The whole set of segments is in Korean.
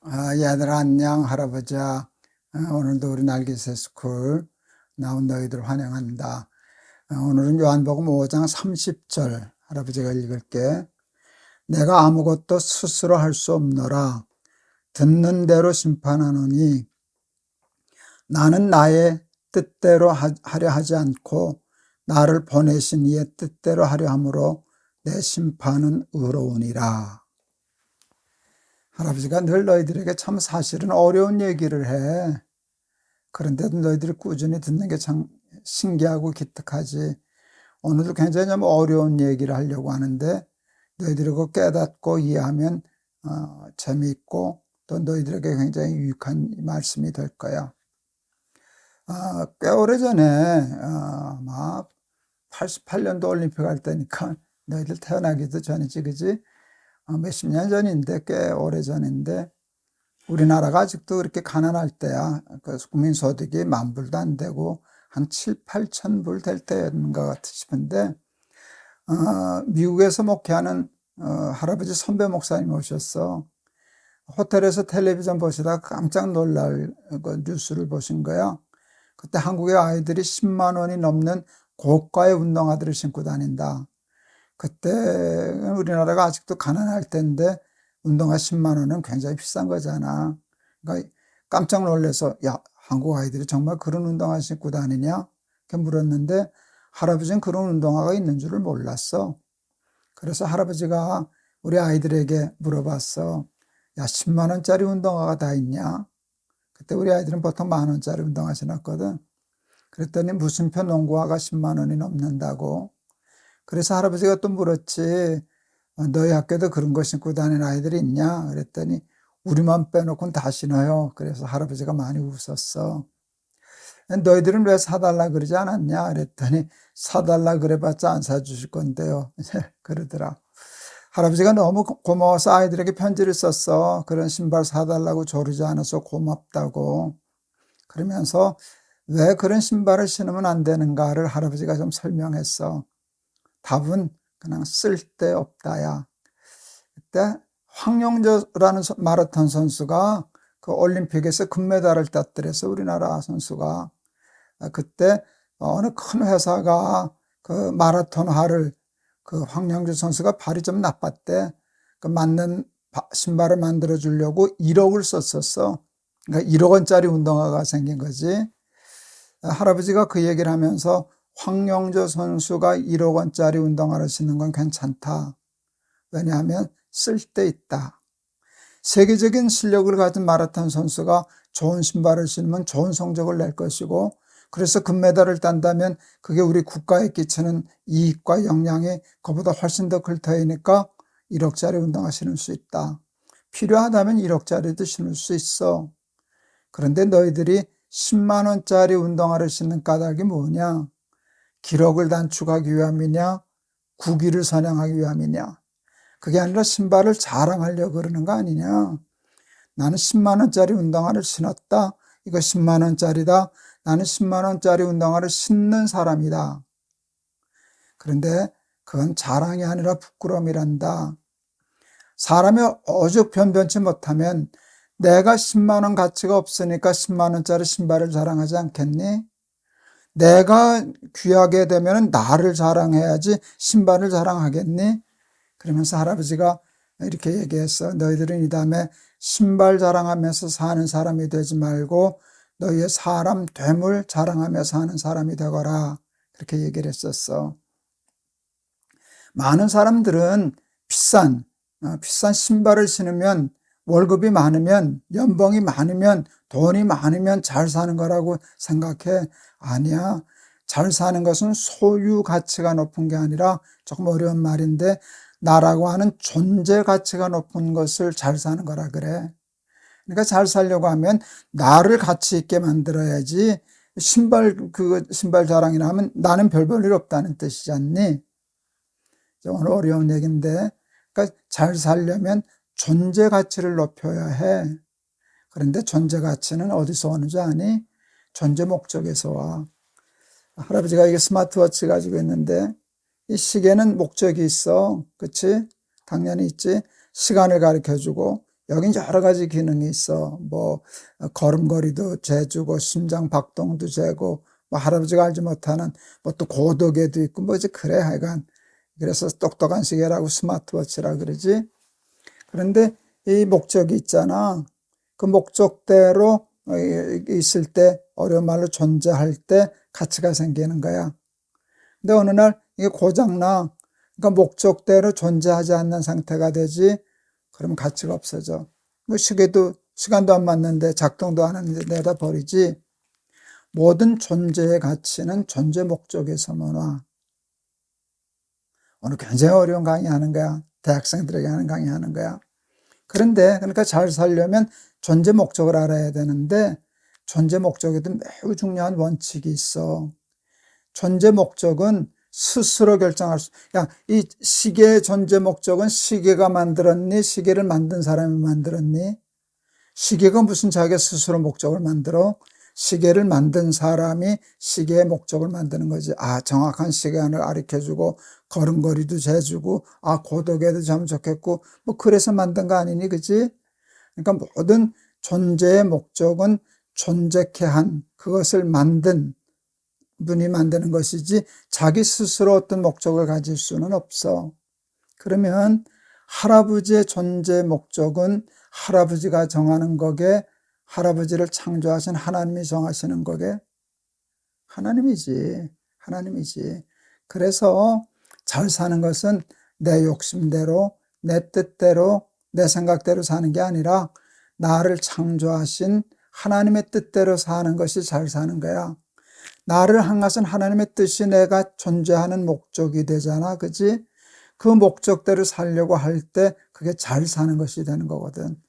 얘들아 안녕. 할아버지야. 오늘도 우리 날개새 스쿨 나온 너희들 환영한다. 오늘은 요한복음 5장 30절 할아버지가 읽을게. 내가 아무것도 스스로 할 수 없노라. 듣는 대로 심판하노니 나는 나의 뜻대로 하려 하지 않고 나를 보내신 이의 뜻대로 하려 함으로 내 심판은 의로우니라. 할아버지가 늘 너희들에게 참 사실은 어려운 얘기를 해. 그런데도 너희들이 꾸준히 듣는 게 참 신기하고 기특하지. 오늘도 굉장히 좀 어려운 얘기를 하려고 하는데 너희들이 그거 깨닫고 이해하면 재미있고 또 너희들에게 굉장히 유익한 말씀이 될 거야. 꽤 오래전에 아마 88년도 올림픽 할 때니까 너희들 태어나기도 전이지, 그지? 몇십 년 전인데 꽤 오래전인데 우리나라가 아직도 그렇게 가난할 때야. 그 국민소득이 10,000불도 안 되고 한 7, 8천 불 될 때인 것 같아 싶은데 미국에서 목회하는 할아버지 선배 목사님 오셨어. 호텔에서 텔레비전 보시다가 깜짝 놀랄 그 뉴스를 보신 거야. 그때 한국의 아이들이 10만 원이 넘는 고가의 운동화들을 신고 다닌다. 그때 우리나라가 아직도 가난할 때인데 운동화 10만 원은 굉장히 비싼 거잖아. 그러니까 깜짝 놀라서 야, 한국 아이들이 정말 그런 운동화 신고 다니냐? 이렇게 물었는데 할아버지는 그런 운동화가 있는 줄을 몰랐어. 그래서 할아버지가 우리 아이들에게 물어봤어. 야, 10만 원짜리 운동화가 다 있냐? 그때 우리 아이들은 보통 10,000원짜리 운동화 신었거든. 그랬더니 무슨표 농구화가 10만 원이 넘는다고. 그래서 할아버지가 또 물었지. 너희 학교도 그런 거 신고 다니는 아이들이 있냐? 그랬더니 우리만 빼놓고는 다 신어요. 그래서 할아버지가 많이 웃었어. 너희들은 왜 사달라 그러지 않았냐? 그랬더니 사달라 그래봤자 안 사주실 건데요. 그러더라. 할아버지가 너무 고마워서 아이들에게 편지를 썼어. 그런 신발 사달라고 조르지 않아서 고맙다고. 그러면서 왜 그런 신발을 신으면 안 되는가를 할아버지가 좀 설명했어. 답은 그냥 쓸데없다야. 그때 황영조라는 마라톤 선수가 그 올림픽에서 금메달을 땄더랬어. 우리나라 선수가. 그때 어느 큰 회사가 그 마라톤화를 그 황영조 선수가 발이 좀 나빴대. 그 맞는 신발을 만들어 주려고 1억을 썼었어. 그러니까 1억 원짜리 운동화가 생긴 거지. 할아버지가 그 얘기를 하면서 황영조 선수가 1억 원짜리 운동화를 신는 건 괜찮다. 왜냐하면 쓸데있다. 세계적인 실력을 가진 마라톤 선수가 좋은 신발을 신으면 좋은 성적을 낼 것이고, 그래서 금메달을 딴다면 그게 우리 국가에 끼치는 이익과 영향이 그보다 훨씬 더 클 터이니까 1억짜리 운동화 신을 수 있다. 필요하다면 1억짜리도 신을 수 있어. 그런데 너희들이 10만 원짜리 운동화를 신는 까닭이 뭐냐? 기록을 단축하기 위함이냐? 국위를 선양하기 위함이냐? 그게 아니라 신발을 자랑하려고 그러는 거 아니냐? 나는 10만 원짜리 운동화를 신었다. 이거 10만 원짜리다. 나는 10만 원짜리 운동화를 신는 사람이다. 그런데 그건 자랑이 아니라 부끄러움이란다. 사람이 오죽 변변치 못하면 내가 10만 원 가치가 없으니까 10만 원짜리 신발을 자랑하지 않겠니? 내가 귀하게 되면 나를 자랑해야지 신발을 자랑하겠니? 그러면서 할아버지가 이렇게 얘기했어. 너희들은 이 다음에 신발 자랑하면서 사는 사람이 되지 말고 너희의 사람 됨을 자랑하며 사는 사람이 되거라. 그렇게 얘기를 했었어. 많은 사람들은 비싼 신발을 신으면 월급이 많으면 연봉이 많으면 돈이 많으면 잘 사는 거라고 생각해. 아니야. 잘 사는 것은 소유 가치가 높은 게 아니라 조금 어려운 말인데 나라고 하는 존재 가치가 높은 것을 잘 사는 거라 그래. 그러니까 잘 살려고 하면 나를 가치 있게 만들어야지 신발 자랑이나 하면 나는 별 볼 일 없다는 뜻이지 않니? 오늘 어려운 얘기인데, 그러니까 잘 살려면 존재 가치를 높여야 해. 그런데 존재 가치는 어디서 오는 줄 아니? 존재 목적에서 와. 할아버지가 이게 스마트워치 가지고 있는데 이 시계는 목적이 있어. 그치? 당연히 있지. 시간을 가르쳐주고 여긴 여러 가지 기능이 있어. 뭐 걸음걸이도 재주고 심장 박동도 재고 뭐 할아버지가 알지 못하는 뭐 또 고도계도 있고 뭐 이제 그래 하여간. 그래서 똑똑한 시계라고 스마트워치라 그러지. 그런데 이 목적이 있잖아. 그 목적대로 있을 때, 어려운 말로 존재할 때 가치가 생기는 거야. 근데 어느 날 이게 고장나. 그러니까 목적대로 존재하지 않는 상태가 되지. 그러면 가치가 없어져. 뭐 시계도 시간도 안 맞는데 작동도 안 하는데 내다 버리지. 모든 존재의 가치는 존재 목적에서만 와. 오늘 굉장히 어려운 강의 하는 거야. 대학생들에게 하는 강의 하는 거야. 그런데 그러니까 잘 살려면 존재 목적을 알아야 되는데 존재 목적에도 매우 중요한 원칙이 있어. 존재 목적은 스스로 결정할 수, 이 시계의 존재 목적은 시계가 만들었니? 시계를 만든 사람이 만들었니? 시계가 무슨 자기 스스로 목적을 만들어? 시계를 만든 사람이 시계의 목적을 만드는 거지. 정확한 시간을 가르쳐주고, 걸음걸이도 재주고, 고도계도 참 좋겠고, 뭐, 그래서 만든 거 아니니, 그지? 그러니까 모든 존재의 목적은 존재케 한, 그것을 만든 분이 만드는 것이지, 자기 스스로 어떤 목적을 가질 수는 없어. 그러면 할아버지의 존재 목적은 할아버지가 정하는 거게, 할아버지를 창조하신 하나님이 정하시는 거게, 하나님이지. 그래서 잘 사는 것은 내 욕심대로, 내 뜻대로, 내 생각대로 사는 게 아니라 나를 창조하신 하나님의 뜻대로 사는 것이 잘 사는 거야. 나를 향하신 하나님의 뜻이 내가 존재하는 목적이 되잖아. 그지? 그 목적대로 살려고 할 때 그게 잘 사는 것이 되는 거거든.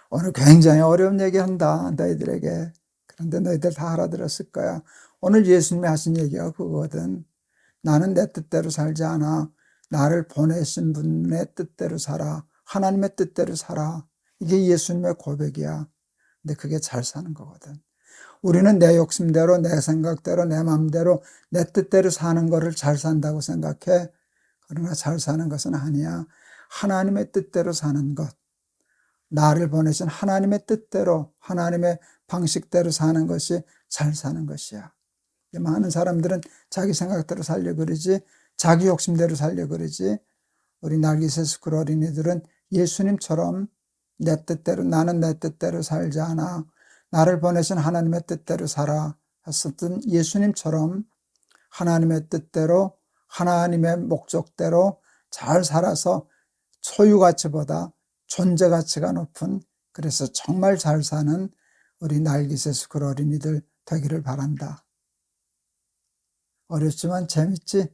오늘 굉장히 어려운 얘기 한다, 너희들에게. 그런데 너희들 다 알아들었을 거야. 오늘 예수님이 하신 얘기가 그거거든. 나는 내 뜻대로 살지 않아. 나를 보내신 분의 뜻대로 살아. 하나님의 뜻대로 살아. 이게 예수님의 고백이야. 근데 그게 잘 사는 거거든. 우리는 내 욕심대로, 내 생각대로, 내 마음대로, 내 뜻대로 사는 거를 잘 산다고 생각해. 그러나 잘 사는 것은 아니야. 하나님의 뜻대로 사는 것. 나를 보내신 하나님의 뜻대로, 하나님의 방식대로 사는 것이 잘 사는 것이야. 많은 사람들은 자기 생각대로 살려 그러지, 자기 욕심대로 살려 그러지. 우리 날깃의 스쿨 어린이들은 예수님처럼 내 뜻대로, 나는 내 뜻대로 살지 않아. 나를 보내신 하나님의 뜻대로 살아 했었던 예수님처럼 하나님의 뜻대로, 하나님의 목적대로 잘 살아서 소유가치보다 존재가치가 높은, 그래서 정말 잘 사는 우리 날깃의 스쿨 어린이들 되기를 바란다. 어렵지만 재밌지?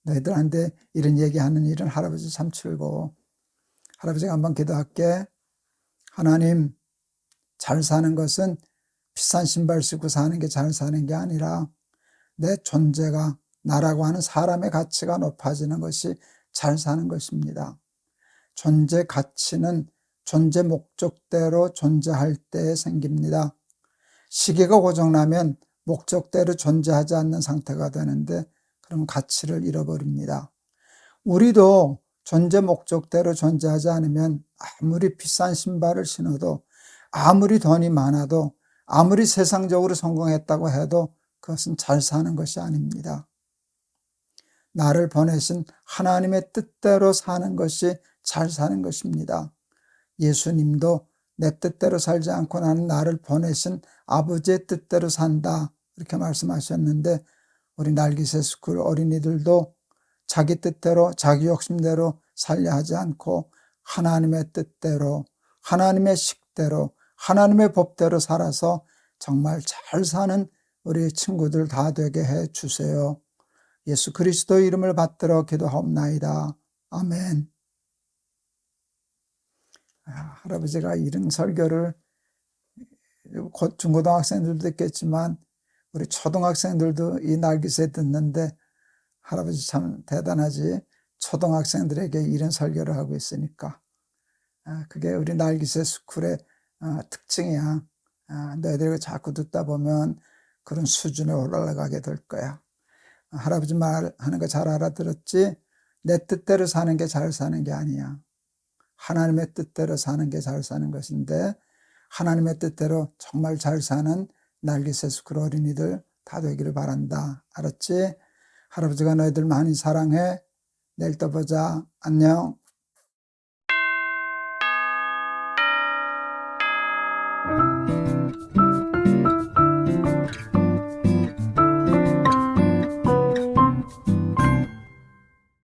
너희들한테 이런 얘기하는 일은 할아버지 참 즐거워. 할아버지가 한번 기도할게. 하나님, 잘 사는 것은 비싼 신발 신고 사는 게 잘 사는 게 아니라 내 존재가, 나라고 하는 사람의 가치가 높아지는 것이 잘 사는 것입니다. 존재 가치는 존재 목적대로 존재할 때 생깁니다. 시계가 고장나면 목적대로 존재하지 않는 상태가 되는데 그럼 가치를 잃어버립니다. 우리도 존재 목적대로 존재하지 않으면 아무리 비싼 신발을 신어도, 아무리 돈이 많아도, 아무리 세상적으로 성공했다고 해도 그것은 잘 사는 것이 아닙니다. 나를 보내신 하나님의 뜻대로 사는 것이 잘 사는 것입니다. 예수님도 내 뜻대로 살지 않고 나는 나를 보내신 아버지의 뜻대로 산다, 이렇게 말씀하셨는데 우리 날깃의 스쿨 어린이들도 자기 뜻대로, 자기 욕심대로 살려 하지 않고 하나님의 뜻대로, 하나님의 식대로, 하나님의 법대로 살아서 정말 잘 사는 우리 친구들 다 되게 해 주세요. 예수 그리스도의 이름을 받들어 기도하옵나이다. 아멘. 할아버지가 이런 설교를 중고등학생들도 있겠지만 우리 초등학생들도 이 날깃에 듣는데 할아버지 참 대단하지. 초등학생들에게 이런 설교를 하고 있으니까. 그게 우리 날깃의 스쿨의 특징이야. 너희들이 자꾸 듣다 보면 그런 수준에 올라가게 될 거야. 할아버지 말하는 거 잘 알아들었지? 내 뜻대로 사는 게 잘 사는 게 아니야. 하나님의 뜻대로 사는 게 잘 사는 것인데, 하나님의 뜻대로 정말 잘 사는 날개새수 그 어린이들 다 되기를 바란다. 알았지? 할아버지가 너희들 많이 사랑해. 내일 또 보자. 안녕.